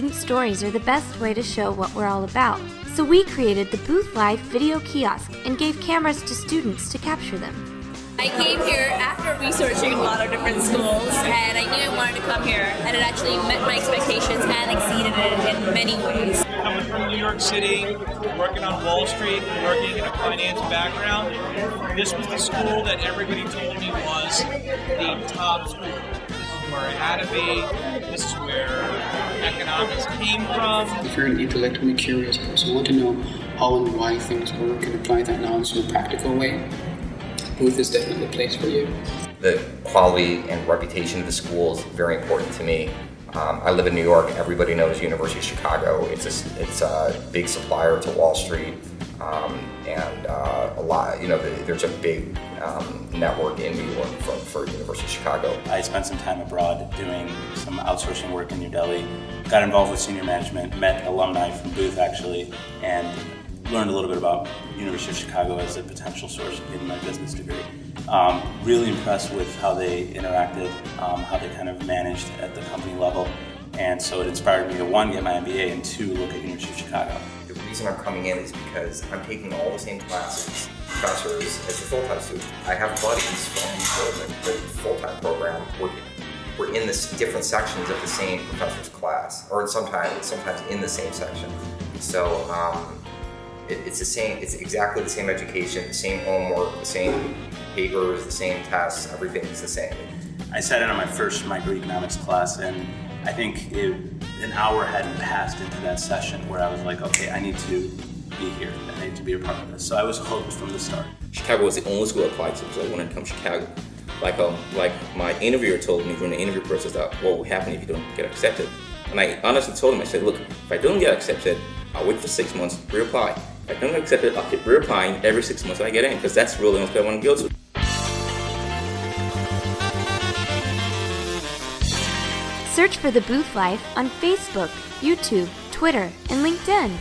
student stories are the best way to show what we're all about. So we created the Booth Live video kiosk and gave cameras to students to capture them. I came here after researching a lot of different schools, and I knew I wanted to come here, and it actually met my expectations and exceeded it in many ways. Coming from New York City, working on Wall Street, working in a finance background, this was the school that everybody told me was the top school. This is where it had to be. This is where economics came from. If you're an intellectually curious person, want to know how and why things work and apply that knowledge in a practical way, Booth is definitely the place for you. The quality and reputation of the school is very important to me. I live in New York. Everybody knows University of Chicago. It's a big supplier to Wall Street, and a lot. There's a big network in New York for University of Chicago. I spent some time abroad doing some outsourcing work in New Delhi. Got involved with senior management. Met alumni from Booth actually, and learned a little bit about University of Chicago as a potential source of getting my business degree. Really impressed with how they interacted, how they kind of managed at the company level, and so it inspired me to one, get my MBA, and two, look at University of Chicago. The reason I'm coming in is because I'm taking all the same classes, professors, as a full-time student. I have buddies from the full-time program. We're in the different sections of the same professor's class, or sometimes in the same section. So it's the same. It's exactly the same education, the same homework, the same papers, the same tests. Everything's the same. I sat in on my first microeconomics class, and I think an hour hadn't passed into that session where I was like, okay, I need to be here. I need to be a part of this. So I was hooked from the start. Chicago was the only school I applied to because I wanted to come to Chicago. Like my interviewer told me during the interview process that what will happen if you don't get accepted. And I honestly told him, I said, look, if I don't get accepted, I'll wait for 6 months, reapply. If I don't get accepted, I'll keep reapplying every 6 months when I get in, because that's really the only place I want to go to. Search for The Booth Life on Facebook, YouTube, Twitter, and LinkedIn.